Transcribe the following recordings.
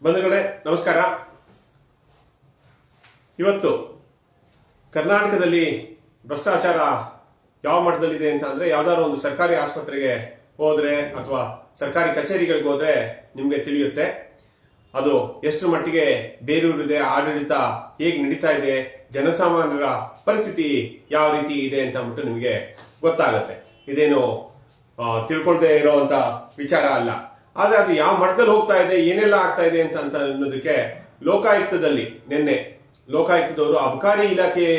ಬಂಧುಗಳೇ ನಮಸ್ಕಾರ. ಇವತ್ತು ಕರ್ನಾಟಕದಲ್ಲಿ ಭ್ರಷ್ಟಾಚಾರ ಯಾವ ಮಟ್ಟದಲ್ಲಿದೆ ಅಂತ ಅಂದ್ರೆ, ಯಾವ್ದಾದ್ರು ಒಂದು ಸರ್ಕಾರಿ ಆಸ್ಪತ್ರೆಗೆ ಹೋದ್ರೆ ಅಥವಾ ಸರ್ಕಾರಿ ಕಚೇರಿಗಳಿಗೆ ಹೋದ್ರೆ ನಿಮ್ಗೆ ತಿಳಿಯುತ್ತೆ ಅದು ಎಷ್ಟು ಮಟ್ಟಿಗೆ ಬೇರೂರಿದೆ, ಆಡಳಿತ ಹೇಗೆ ನಡೀತಾ ಇದೆ, ಜನಸಾಮಾನ್ಯರ ಪರಿಸ್ಥಿತಿ ಯಾವ ರೀತಿ ಇದೆ ಅಂತ ಅಂದ್ಬಿಟ್ಟು ನಿಮ್ಗೆ ಗೊತ್ತಾಗುತ್ತೆ. ಇದೇನು ತಿಳ್ಕೊಳ್ದೇ ಇರೋಂತ ವಿಚಾರ ಅಲ್ಲ. ಆದ್ರೆ ಅದು ಯಾವ ಮಟ್ಟದಲ್ಲಿ ಹೋಗ್ತಾ ಇದೆ, ಏನೆಲ್ಲ ಆಗ್ತಾ ಇದೆ ಅಂತ ಅನ್ನೋದಕ್ಕೆ ಲೋಕಾಯುಕ್ತದಲ್ಲಿ ನಿನ್ನೆ ಲೋಕಾಯುಕ್ತದವರು ಅಬಕಾರಿ ಇಲಾಖೆ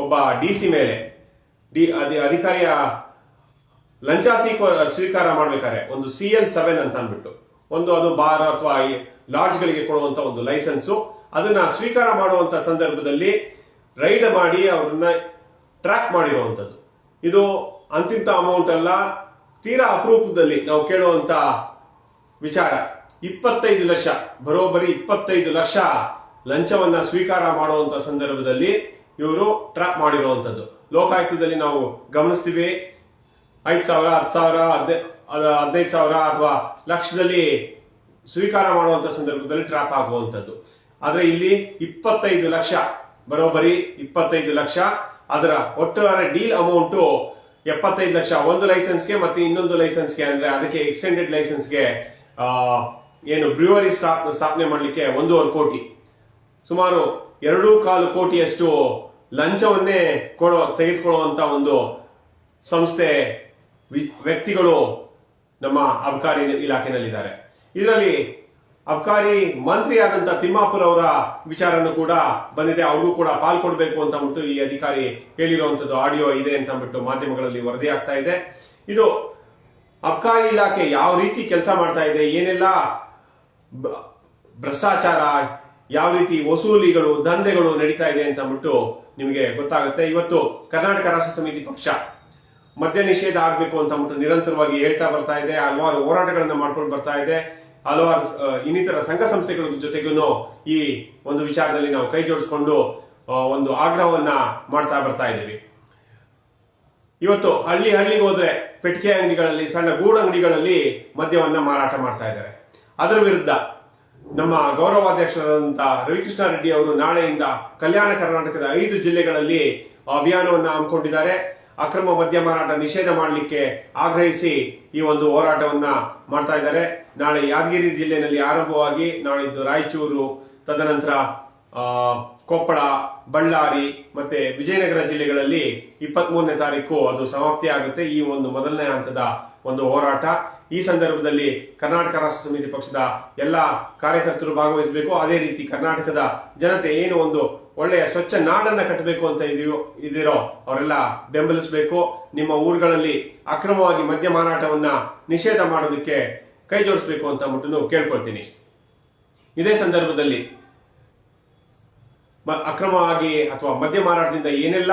ಒಬ್ಬ ಡಿಸಿ ಮೇಲೆ ಅಧಿಕಾರಿಯ ಲಂಚ ಸ್ವೀಕಾರ ಮಾಡ್ಬೇಕಾದ್ರೆ ಒಂದು CL7 ಅಂತ ಅಂದ್ಬಿಟ್ಟು ಅದು ಬಾರ್ ಅಥವಾ ಲಾಡ್ಜ್ ಗಳಿಗೆ ಕೊಡುವಂತ ಒಂದು ಲೈಸೆನ್ಸ್, ಅದನ್ನ ಸ್ವೀಕಾರ ಮಾಡುವಂತ ಸಂದರ್ಭದಲ್ಲಿ ರೈಡ್ ಮಾಡಿ ಅವ್ರನ್ನ ಟ್ರ್ಯಾಕ್ ಮಾಡಿರುವಂತದ್ದು. ಇದು ಅಂತಿಂತ ಅಮೌಂಟ್ ಅಲ್ಲ, ತೀರಾ ಅಪರೂಪದಲ್ಲಿ ನಾವು ಕೇಳುವಂತ ವಿಚಾರ. 25 ಲಕ್ಷ, ಬರೋಬ್ಬರಿ 25 ಲಕ್ಷ ಲಂಚವನ್ನ ಸ್ವೀಕಾರ ಮಾಡುವಂತ ಸಂದರ್ಭದಲ್ಲಿ ಇವರು ಟ್ರ್ಯಾಪ್ ಮಾಡಿರುವಂತದ್ದು. ಲೋಕಾಯುಕ್ತದಲ್ಲಿ ನಾವು ಗಮನಿಸ್ತೀವಿ 5,000, 10,000, 15,000 ಅಥವಾ ಲಕ್ಷದಲ್ಲಿ ಸ್ವೀಕಾರ ಮಾಡುವಂತ ಸಂದರ್ಭದಲ್ಲಿ ಟ್ರ್ಯಾಪ್ ಆಗುವಂತದ್ದು. ಆದ್ರೆ ಇಲ್ಲಿ 25 ಲಕ್ಷ, ಬರೋಬ್ಬರಿ 25 ಲಕ್ಷ. ಅದರ ಒಟ್ಟಾರೆ ಡೀಲ್ ಅಮೌಂಟ್ 75 ಲಕ್ಷ. ಒಂದು ಲೈಸೆನ್ಸ್ಗೆ ಮತ್ತೆ ಇನ್ನೊಂದು ಲೈಸೆನ್ಸ್ಗೆ, ಅಂದ್ರೆ ಅದಕ್ಕೆ ಎಕ್ಸ್ಟೆಂಡೆಡ್ ಲೈಸೆನ್ಸ್ಗೆ ಏನು ಬ್ರೂವರಿ ಸ್ಥಾಪನೆ ಮಾಡಲಿಕ್ಕೆ 1.5 ಕೋಟಿ, ಸುಮಾರು 2.25 ಕೋಟಿಯಷ್ಟು ಲಂಚವನ್ನೇ ತೆಗೆದುಕೊಳ್ಳುವಂತ ಒಂದು ಸಂಸ್ಥೆ, ವ್ಯಕ್ತಿಗಳು ನಮ್ಮ ಅಬಕಾರಿ ಇಲಾಖೆನಲ್ಲಿದ್ದಾರೆ. ಇದರಲ್ಲಿ ಅಬಕಾರಿ ಮಂತ್ರಿ ಆದಂತ ತಿಮ್ಮಾಪುರ್ ಅವರ ವಿಚಾರನೂ ಕೂಡ ಬಂದಿದೆ. ಅವ್ರಿಗೂ ಕೂಡ ಪಾಲ್ಕೊಡ್ಬೇಕು ಅಂತ ಅಂದ್ಬಿಟ್ಟು ಈ ಅಧಿಕಾರಿ ಹೇಳಿರುವಂತದ್ದು ಆಡಿಯೋ ಇದೆ ಅಂತ ಅಂದ್ಬಿಟ್ಟು ಮಾಧ್ಯಮಗಳಲ್ಲಿ ವರದಿ ಆಗ್ತಾ ಇದೆ. ಇದು ಅಬಕಾರಿ ಇಲಾಖೆ ಯಾವ ರೀತಿ ಕೆಲಸ ಮಾಡ್ತಾ ಇದೆ, ಏನೆಲ್ಲ ಭ್ರಷ್ಟಾಚಾರ, ಯಾವ ರೀತಿ ವಸೂಲಿಗಳು, ದಂಧೆಗಳು ನಡೀತಾ ಇದೆ ಅಂತ ಅಂದ್ಬಿಟ್ಟು ನಿಮಗೆ ಗೊತ್ತಾಗುತ್ತೆ. ಇವತ್ತು ಕರ್ನಾಟಕ ರಾಷ್ಟ್ರ ಸಮಿತಿ ಪಕ್ಷ ಮದ್ಯ ನಿಷೇಧ ಆಗ್ಬೇಕು ಅಂತ ಅಂದ್ಬಿಟ್ಟು ನಿರಂತರವಾಗಿ ಹೇಳ್ತಾ ಬರ್ತಾ ಇದೆ. ಹಲವಾರು ಹೋರಾಟಗಳನ್ನ ಮಾಡ್ಕೊಂಡು ಬರ್ತಾ ಇದೆ. ಹಲವಾರು ಇನ್ನಿತರ ಸಂಘ ಸಂಸ್ಥೆಗಳ ಜೊತೆಗೂ ಈ ಒಂದು ವಿಚಾರದಲ್ಲಿ ನಾವು ಕೈ ಜೋಡಿಸಿಕೊಂಡು ಒಂದು ಆಗ್ರಹವನ್ನ ಮಾಡ್ತಾ ಬರ್ತಾ ಇದ್ದೀವಿ. ಇವತ್ತು ಹಳ್ಳಿಗೆ ಹೋದ್ರೆ ಪೆಟ್ಟಿಗೆ ಅಂಗಡಿಗಳಲ್ಲಿ, ಸಣ್ಣ ಗೂಡು ಅಂಗಡಿಗಳಲ್ಲಿ ಮದ್ಯವನ್ನ ಮಾರಾಟ ಮಾಡ್ತಾ ಇದ್ದಾರೆ. ಅದರ ವಿರುದ್ಧ ನಮ್ಮ ಗೌರವಾಧ್ಯಕ್ಷರಾದಂತ ರವಿಕೃಷ್ಣ ರೆಡ್ಡಿ ಅವರು ನಾಳೆಯಿಂದ ಕಲ್ಯಾಣ ಕರ್ನಾಟಕದ 5 ಜಿಲ್ಲೆಗಳಲ್ಲಿ ಅಭಿಯಾನವನ್ನ ಹಮ್ಮಿಕೊಂಡಿದ್ದಾರೆ. ಅಕ್ರಮ ಮದ್ಯ ಮಾರಾಟ ನಿಷೇಧ ಮಾಡಲಿಕ್ಕೆ ಆಗ್ರಹಿಸಿ ಈ ಒಂದು ಹೋರಾಟವನ್ನ ಮಾಡ್ತಾ ಇದ್ದಾರೆ. ನಾಳೆ ಯಾದಗಿರಿ ಜಿಲ್ಲೆಯಲ್ಲಿ ಆರಂಭವಾಗಿ ನಾಳಿದ್ದು ರಾಯಚೂರು, ತದನಂತರ ಕೊಪ್ಪಳ, ಬಳ್ಳಾರಿ ಮತ್ತೆ ವಿಜಯನಗರ ಜಿಲ್ಲೆಗಳಲ್ಲಿ 23ನೇ ತಾರೀಕು ಅದು ಸಮಾಪ್ತಿ ಆಗುತ್ತೆ. ಈ ಒಂದು ಮೊದಲನೇ ಹಂತದ ಒಂದು ಹೋರಾಟ. ಈ ಸಂದರ್ಭದಲ್ಲಿ ಕರ್ನಾಟಕ ರಾಷ್ಟ್ರ ಸಮಿತಿ ಪಕ್ಷದ ಎಲ್ಲ ಕಾರ್ಯಕರ್ತರು ಭಾಗವಹಿಸಬೇಕು. ಅದೇ ರೀತಿ ಕರ್ನಾಟಕದ ಜನತೆ ಏನು ಒಂದು ಒಳ್ಳೆಯ ಸ್ವಚ್ಛ ನಾಡನ್ನ ಕಟ್ಟಬೇಕು ಅಂತ ಇದಿರೋ ಅವರೆಲ್ಲ ಬೆಂಬಲಿಸಬೇಕು. ನಿಮ್ಮ ಊರುಗಳಲ್ಲಿ ಅಕ್ರಮವಾಗಿ ಮದ್ಯ ಮಾರಾಟವನ್ನ ನಿಷೇಧ ಮಾಡೋದಕ್ಕೆ ಕೈ ಜೋಡಿಸಬೇಕು ಅಂತ ಅಂದ್ಬಿಟ್ಟು ಕೇಳ್ಕೊಳ್ತೀನಿ. ಇದೇ ಸಂದರ್ಭದಲ್ಲಿ ಅಕ್ರಮವಾಗಿ ಅಥವಾ ಮದ್ಯ ಮಾರಾಟದಿಂದ ಏನೆಲ್ಲ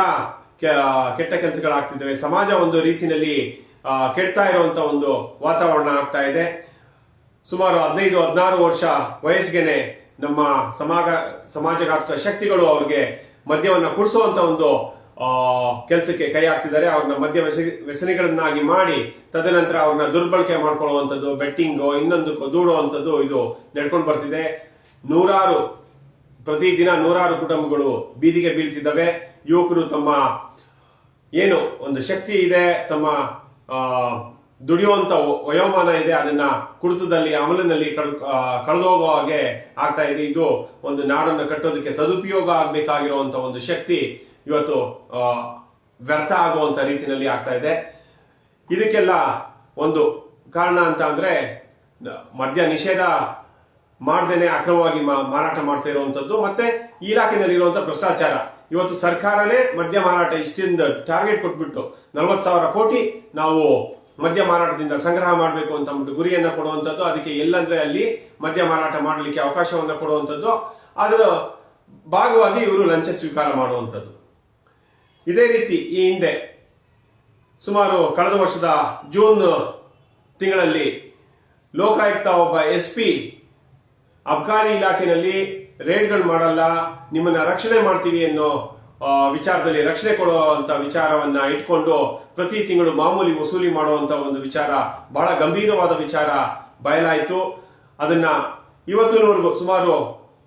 ಕೆಟ್ಟ ಕೆಲಸಗಳಾಗ್ತಿದ್ದಾವೆ, ಸಮಾಜ ಒಂದು ರೀತಿಯಲ್ಲಿ ಕೆಡ್ತಾ ಇರುವಂತ ಒಂದು ವಾತಾವರಣ ಆಗ್ತಾ ಇದೆ. ಸುಮಾರು 15-16 ವರ್ಷ ವಯಸ್ಸಿಗೆನೆ ನಮ್ಮ ಸಮಾಜಘಾತಕ ಶಕ್ತಿಗಳು ಅವ್ರಿಗೆ ಮದ್ಯವನ್ನ ಕುಡಿಸುವಂತ ಒಂದು ಕೆಲಸಕ್ಕೆ ಕೈ ಹಾಕ್ತಿದ್ದಾರೆ. ಅವ್ರನ್ನ ಮದ್ಯ ವ್ಯಸನಿಗಳನ್ನಾಗಿ ಮಾಡಿ ತದನಂತರ ಅವ್ರನ್ನ ದುರ್ಬಳಕೆ ಮಾಡ್ಕೊಳ್ಳುವಂಥದ್ದು, ಬೆಟ್ಟಿಂಗು, ಇನ್ನೊಂದಕ್ಕೂ ದೂಡುವಂಥದ್ದು ಇದು ನಡ್ಕೊಂಡು ಬರ್ತಿದೆ. ಪ್ರತಿದಿನ ನೂರಾರು ಕುಟುಂಬಗಳು ಬೀದಿಗೆ ಬೀಳ್ತಿದ್ದಾವೆ. ಯುವಕರು ತಮ್ಮ ಏನು ಒಂದು ಶಕ್ತಿ ಇದೆ, ತಮ್ಮ ದುಡಿಯುವಂತ ವಯೋಮಾನ ಇದೆ, ಅದನ್ನ ಕುಡಿತದಲ್ಲಿ, ಅಮಲಿನಲ್ಲಿ ಕಳೆದೋಗುವ ಹಾಗೆ ಆಗ್ತಾ ಇದೆ. ಇದು ಒಂದು ನಾಡನ್ನು ಕಟ್ಟೋದಕ್ಕೆ ಸದುಪಯೋಗ ಆಗ್ಬೇಕಾಗಿರುವಂತ ಒಂದು ಶಕ್ತಿ ಇವತ್ತು ವ್ಯರ್ಥ ಆಗುವಂತ ರೀತಿಯಲ್ಲಿ ಆಗ್ತಾ ಇದೆ. ಇದಕ್ಕೆಲ್ಲ ಒಂದು ಕಾರಣ ಅಂತ ಅಂದ್ರೆ ಮದ್ಯ ನಿಷೇಧ ಮಾಡದೇನೆ ಅಕ್ರಮವಾಗಿ ಮಾರಾಟ ಮಾಡ್ತಾ ಇರುವಂತದ್ದು, ಮತ್ತೆ ಇಲಾಖೆನಲ್ಲಿ ಇರುವಂತಹ ಭ್ರಷ್ಟಾಚಾರ. ಇವತ್ತು ಸರ್ಕಾರನೇ ಮದ್ಯ ಮಾರಾಟ ಇಷ್ಟಿಂದ ಟಾರ್ಗೆಟ್ ಕೊಟ್ಬಿಟ್ಟು 40,000 ಕೋಟಿ ನಾವು ಮದ್ಯ ಮಾರಾಟದಿಂದ ಸಂಗ್ರಹ ಮಾಡಬೇಕು ಅಂತ ಅಂದ್ಬಿಟ್ಟು ಗುರಿಯನ್ನ ಕೊಡುವಂತದ್ದು. ಅದಕ್ಕೆ ಎಲ್ಲಂದ್ರೆ ಅಲ್ಲಿ ಮದ್ಯ ಮಾರಾಟ ಮಾಡಲಿಕ್ಕೆ ಅವಕಾಶವನ್ನ ಕೊಡುವಂತದ್ದು, ಅದರ ಭಾಗವಾಗಿ ಇವರು ಲಂಚ ಸ್ವೀಕಾರ ಮಾಡುವಂತದ್ದು. ಇದೇ ರೀತಿ ಈ ಹಿಂದೆ ಸುಮಾರು ಕಳೆದ ವರ್ಷದ ಜೂನ್ ತಿಂಗಳಲ್ಲಿ ಲೋಕಾಯುಕ್ತ ಒಬ್ಬ SP ಅಬಕಾರಿ ಇಲಾಖೆಯಲ್ಲಿ ರೇಡ್ಗಳು ಮಾಡಲ್ಲ, ನಿಮ್ಮನ್ನ ರಕ್ಷಣೆ ಮಾಡ್ತೀವಿ ಅನ್ನೋ ವಿಚಾರದಲ್ಲಿ ರಕ್ಷಣೆ ಕೊಡುವಂತ ವಿಚಾರವನ್ನ ಇಟ್ಕೊಂಡು ಪ್ರತಿ ತಿಂಗಳು ಮಾಮೂಲಿ ವಸೂಲಿ ಮಾಡುವಂತ ಒಂದು ವಿಚಾರ, ಬಹಳ ಗಂಭೀರವಾದ ವಿಚಾರ ಬಯಲಾಯಿತು. ಅದನ್ನ ಇವತ್ತಿನವರೆಗೂ ಸುಮಾರು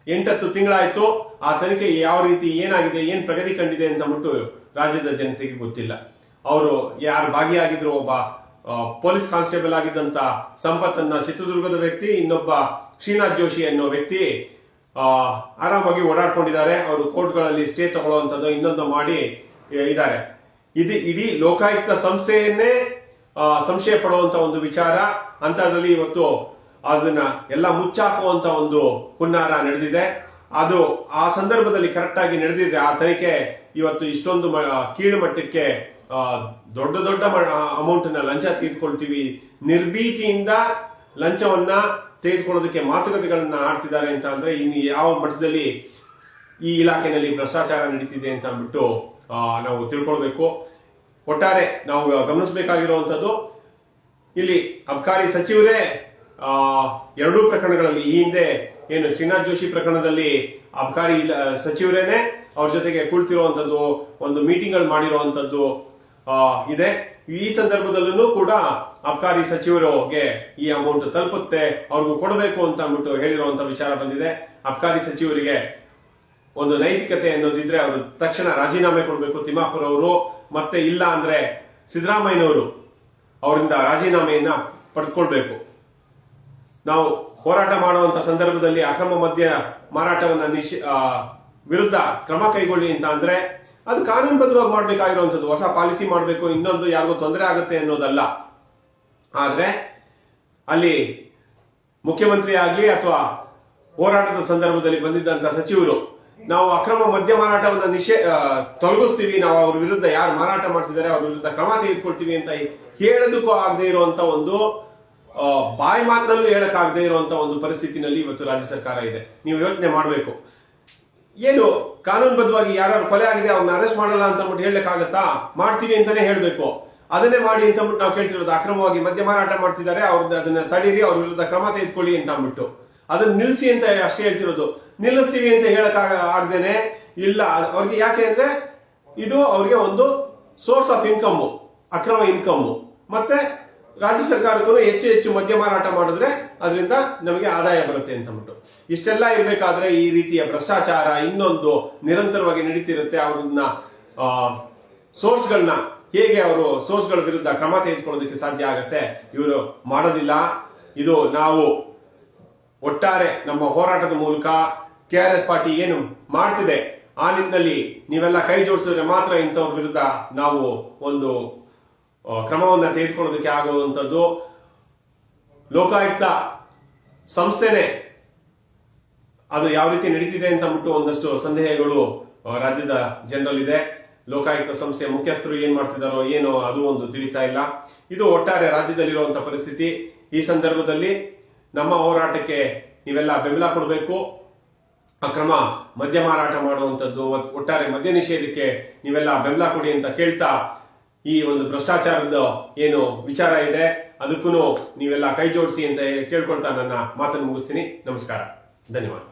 8-10 ತಿಂಗಳಾಯ್ತು. ಆ ತನಿಖೆ ಯಾವ ರೀತಿ ಏನಾಗಿದೆ, ಏನ್ ಪ್ರಗತಿ ಕಂಡಿದೆ ಅಂತ ಅಂದ್ಬಿಟ್ಟು ರಾಜ್ಯದ ಜನತೆಗೆ ಗೊತ್ತಿಲ್ಲ. ಅವರು ಯಾರು ಭಾಗಿಯಾಗಿದ್ರು, ಒಬ್ಬ ಪೊಲೀಸ್ ಕಾನ್ಸ್ಟೇಬಲ್ ಆಗಿದ್ದಂತ ಸಂಪತ್ತನ್ನ ಚಿತ್ರದುರ್ಗದ ವ್ಯಕ್ತಿ, ಇನ್ನೊಬ್ಬ ಶ್ರೀನಾಥ್ ಜೋಶಿ ಅನ್ನೋ ವ್ಯಕ್ತಿ ಆರಾಮಾಗಿ ಓಡಾಡ್ಕೊಂಡಿದ್ದಾರೆ. ಅವರು ಕೋರ್ಟ್ಗಳಲ್ಲಿ ಸ್ಟೇ ತಗೊಳ್ಳುವಂಥದ್ದು ಇನ್ನೊಂದು ಮಾಡಿ ಇದ್ದಾರೆ. ಇದು ಇಡೀ ಲೋಕಾಯುಕ್ತ ಸಂಸ್ಥೆಯನ್ನೇ ಸಂಶಯ ಪಡುವಂತ ಒಂದು ವಿಚಾರ. ಅಂತದ್ರಲ್ಲಿ ಇವತ್ತು ಅದನ್ನ ಎಲ್ಲ ಮುಚ್ಚಾಕುವಂತ ಒಂದು ಹುನ್ನಾರ ನಡೆದಿದೆ. ಅದು ಆ ಸಂದರ್ಭದಲ್ಲಿ ಕರೆಕ್ಟ್ ಆಗಿ ನಡೆದಿದ್ರೆ ಆ ತನಿಖೆ ಇವತ್ತು ಇಷ್ಟೊಂದು ಕೀಳು ಮಟ್ಟಕ್ಕೆ ದೊಡ್ಡ ದೊಡ್ಡ ಅಮೌಂಟ್ ನ ಲಂಚ ತೆಗೆದುಕೊಳ್ತೀವಿ, ನಿರ್ಭೀತಿಯಿಂದ ಲಂಚವನ್ನ ತೆಗೆದುಕೊಳ್ಳೋದಕ್ಕೆ ಮಾತುಕತೆಗಳನ್ನ ಆಡ್ತಿದ್ದಾರೆ ಅಂತ ಅಂದ್ರೆ ಇನ್ನು ಯಾವ ಮಟ್ಟದಲ್ಲಿ ಈ ಇಲಾಖೆಯಲ್ಲಿ ಭ್ರಷ್ಟಾಚಾರ ನಡೀತಿದೆ ಅಂತ ಅಂದ್ಬಿಟ್ಟು ನಾವು ತಿಳ್ಕೊಳ್ಬೇಕು. ಒಟ್ಟಾರೆ ನಾವು ಗಮನಿಸಬೇಕಾಗಿರುವಂತದ್ದು, ಇಲ್ಲಿ ಅಬಕಾರಿ ಸಚಿವರೇ ಎರಡೂ ಪ್ರಕರಣಗಳಲ್ಲಿ, ಈ ಹಿಂದೆ ಏನು ಶ್ರೀನಾಥ್ ಜೋಶಿ ಪ್ರಕರಣದಲ್ಲಿ ಅಬಕಾರಿ ಸಚಿವರೇನೆ ಅವ್ರ ಜೊತೆಗೆ ಕುಳಿತಿರುವಂತದ್ದು, ಒಂದು ಮೀಟಿಂಗ್ ಗಳು ಮಾಡಿರುವಂತದ್ದು ಇದೆ. ಈ ಸಂದರ್ಭದಲ್ಲೂ ಕೂಡ ಅಬಕಾರಿ ಸಚಿವರಿಗೆ ಈ ಅಮೌಂಟ್ ತಲುಪುತ್ತೆ, ಅವ್ರಿಗೂ ಕೊಡಬೇಕು ಅಂತ ಅಂದ್ಬಿಟ್ಟು ಹೇಳಿರುವಂತ ವಿಚಾರ ಬಂದಿದೆ. ಅಬಕಾರಿ ಸಚಿವರಿಗೆ ಒಂದು ನೈತಿಕತೆ ಅನ್ನೋದಿದ್ರೆ ಅವರು ತಕ್ಷಣ ರಾಜೀನಾಮೆ ಕೊಡಬೇಕು, ತಿಮ್ಮಾಪುರ್ ಅವರು. ಮತ್ತೆ ಇಲ್ಲ ಅಂದ್ರೆ ಸಿದ್ದರಾಮಯ್ಯನವರು ಅವರಿಂದ ರಾಜೀನಾಮೆಯನ್ನ ಪಡೆದುಕೊಳ್ಬೇಕು. ನಾವು ಹೋರಾಟ ಮಾಡುವಂತ ಸಂದರ್ಭದಲ್ಲಿ ಅಕ್ರಮ ಮದ್ಯ ಮಾರಾಟವನ್ನ ವಿರುದ್ಧ ಕ್ರಮ ಕೈಗೊಳ್ಳಿ ಅಂತ ಅಂದ್ರೆ ಅದು ಕಾನೂನುಬದ್ಧವಾಗಿ ಮಾಡಬೇಕಾಗಿರುವಂತದ್ದು. ಹೊಸ ಪಾಲಿಸಿ ಮಾಡಬೇಕು, ಇನ್ನೊಂದು ಯಾರಿಗೂ ತೊಂದರೆ ಆಗುತ್ತೆ ಅನ್ನೋದಲ್ಲ. ಆದ್ರೆ ಅಲ್ಲಿ ಮುಖ್ಯಮಂತ್ರಿ ಆಗ್ಲಿ ಅಥವಾ ಹೋರಾಟದ ಸಂದರ್ಭದಲ್ಲಿ ಬಂದಿದ್ದಂತ ಸಚಿವರು ನಾವು ಅಕ್ರಮ ಮದ್ಯ ಮಾರಾಟವನ್ನ ತೊಲಗಿಸ್ತೀವಿ, ನಾವು ಅವ್ರ ವಿರುದ್ಧ ಯಾರು ಮಾರಾಟ ಮಾಡ್ತಿದ್ದಾರೆ ಅವ್ರ ವಿರುದ್ಧ ಕ್ರಮ ತೆಗೆದುಕೊಳ್ತೀವಿ ಅಂತ ಹೇಳೋದಕ್ಕೂ ಆಗದೆ ಇರುವಂತ ಒಂದು ಬಾಯಿ ಮಾತಿನಲ್ಲೂ ಹೇಳಕ್ಕಾಗದೆ ಇರುವಂತ ಒಂದು ಪರಿಸ್ಥಿತಿನಲ್ಲಿ ಇವತ್ತು ರಾಜ್ಯ ಸರ್ಕಾರ ಇದೆ. ನೀವು ಯೋಚನೆ ಮಾಡಬೇಕು, ಏನು ಕಾನೂನುಬದ್ಧವಾಗಿ ಯಾರು ಕೊಲೆ ಆಗಿದೆ ಅವ್ರನ್ನ ಅರೆಸ್ಟ್ ಮಾಡಲ್ಲ ಅಂತ ಅಂದ್ಬಿಟ್ಟು ಹೇಳಕ್ಕಾಗತ್ತಾ? ಮಾಡ್ತೀವಿ ಅಂತಾನೆ ಹೇಳ್ಬೇಕು. ಅದನ್ನೇ ಮಾಡಿ ಅಂತ ಅಂದ್ಬಿಟ್ಟು ನಾವು ಕೇಳ್ತಿರೋದು. ಅಕ್ರಮವಾಗಿ ಮದ್ಯ ಮಾರಾಟ ಮಾಡ್ತಿದ್ದಾರೆ, ಅವ್ರದ್ದು ಅದನ್ನ ತಡೀರಿ, ಅವ್ರ ವಿರುದ್ಧ ಕ್ರಮ ತೆಗೆದುಕೊಳ್ಳಿ ಅಂತ ಅಂದ್ಬಿಟ್ಟು ಅದನ್ನ ನಿಲ್ಸಿ ಅಂತ ಅಷ್ಟೇ ಹೇಳ್ತಿರೋದು. ನಿಲ್ಲಿಸ್ತೀವಿ ಅಂತ ಹೇಳಕ್ ಆಗದೇನೆ ಇಲ್ಲ ಅವ್ರಿಗೆ. ಯಾಕೆ ಅಂದ್ರೆ ಇದು ಅವ್ರಿಗೆ ಒಂದು ಸೋರ್ಸ್ ಆಫ್ ಇನ್ಕಮ್, ಅಕ್ರಮ ಇನ್ಕಮ್. ಮತ್ತೆ ರಾಜ್ಯ ಸರ್ಕಾರಕ್ಕೂ ಹೆಚ್ಚು ಹೆಚ್ಚು ಮದ್ಯ ಮಾರಾಟ ಮಾಡಿದ್ರೆ ಅದರಿಂದ ನಮಗೆ ಆದಾಯ ಬರುತ್ತೆ ಅಂತ ಅಂದ್ಬಿಟ್ಟು ಇಷ್ಟೆಲ್ಲ ಇರಬೇಕಾದ್ರೆ ಈ ರೀತಿಯ ಭ್ರಷ್ಟಾಚಾರ ಇನ್ನೊಂದು ನಿರಂತರವಾಗಿ ನಡೀತಿರುತ್ತೆ. ಅವ್ರನ್ನ ಸೋರ್ಸ್ಗಳನ್ನ ಹೇಗೆ ಅವರು ಸೋರ್ಸ್ಗಳ ವಿರುದ್ಧ ಕ್ರಮ ತೆಗೆದುಕೊಳ್ಳೋದಕ್ಕೆ ಸಾಧ್ಯ ಆಗತ್ತೆ? ಇವರು ಮಾಡೋದಿಲ್ಲ. ಇದು ನಾವು ಒಟ್ಟಾರೆ ನಮ್ಮ ಹೋರಾಟದ ಮೂಲಕ KRS ಪಾರ್ಟಿ ಏನು ಮಾಡ್ತಿದೆ ಆ ನಿಟ್ಟಿನಲ್ಲಿ ನೀವೆಲ್ಲ ಕೈ ಜೋಡಿಸಿದ್ರೆ ಮಾತ್ರ ಇಂಥವ್ರ ವಿರುದ್ಧ ನಾವು ಒಂದು ಕ್ರಮವನ್ನ ತೆಗೆದುಕೊಳ್ಳೋದಕ್ಕೆ ಆಗುವಂತದ್ದು. ಲೋಕಾಯುಕ್ತ ಸಂಸ್ಥೆನೆ ಅದು ಯಾವ ರೀತಿ ನಡೀತಿದೆ ಅಂತ ಅಂದ್ಬಿಟ್ಟು ಒಂದಷ್ಟು ಸಂದೇಹಗಳು ರಾಜ್ಯದ ಜನರಲ್ಲಿದೆ. ಲೋಕಾಯುಕ್ತ ಸಂಸ್ಥೆಯ ಮುಖ್ಯಸ್ಥರು ಏನ್ ಮಾಡ್ತಿದಾರೋ ಏನೋ ಅದು ಒಂದು ತಿಳಿತಾ ಇಲ್ಲ. ಇದು ಒಟ್ಟಾರೆ ರಾಜ್ಯದಲ್ಲಿರುವಂತಹ ಪರಿಸ್ಥಿತಿ. ಈ ಸಂದರ್ಭದಲ್ಲಿ ನಮ್ಮ ಹೋರಾಟಕ್ಕೆ ನೀವೆಲ್ಲ ಬೆಂಬಲ ಕೊಡಬೇಕು. ಅಕ್ರಮ ಮದ್ಯ ಮಾರಾಟ ಮಾಡುವಂತದ್ದು, ಒಟ್ಟಾರೆ ಮದ್ಯ ನಿಷೇಧಕ್ಕೆ ನೀವೆಲ್ಲ ಬೆಂಬಲ ಕೊಡಿ ಅಂತ ಕೇಳ್ತಾ, ಈ ಒಂದು ಭ್ರಷ್ಟಾಚಾರದ ಏನು ವಿಚಾರ ಇದೆ ಅದಕ್ಕೂ ನೀವೆಲ್ಲ ಕೈ ಜೋಡಿಸಿ ಅಂತ ಕೇಳ್ಕೊಳ್ತಾ ನನ್ನ ಮಾತನ್ನು ಮುಗಿಸ್ತೀನಿ. ನಮಸ್ಕಾರ, ಧನ್ಯವಾದ.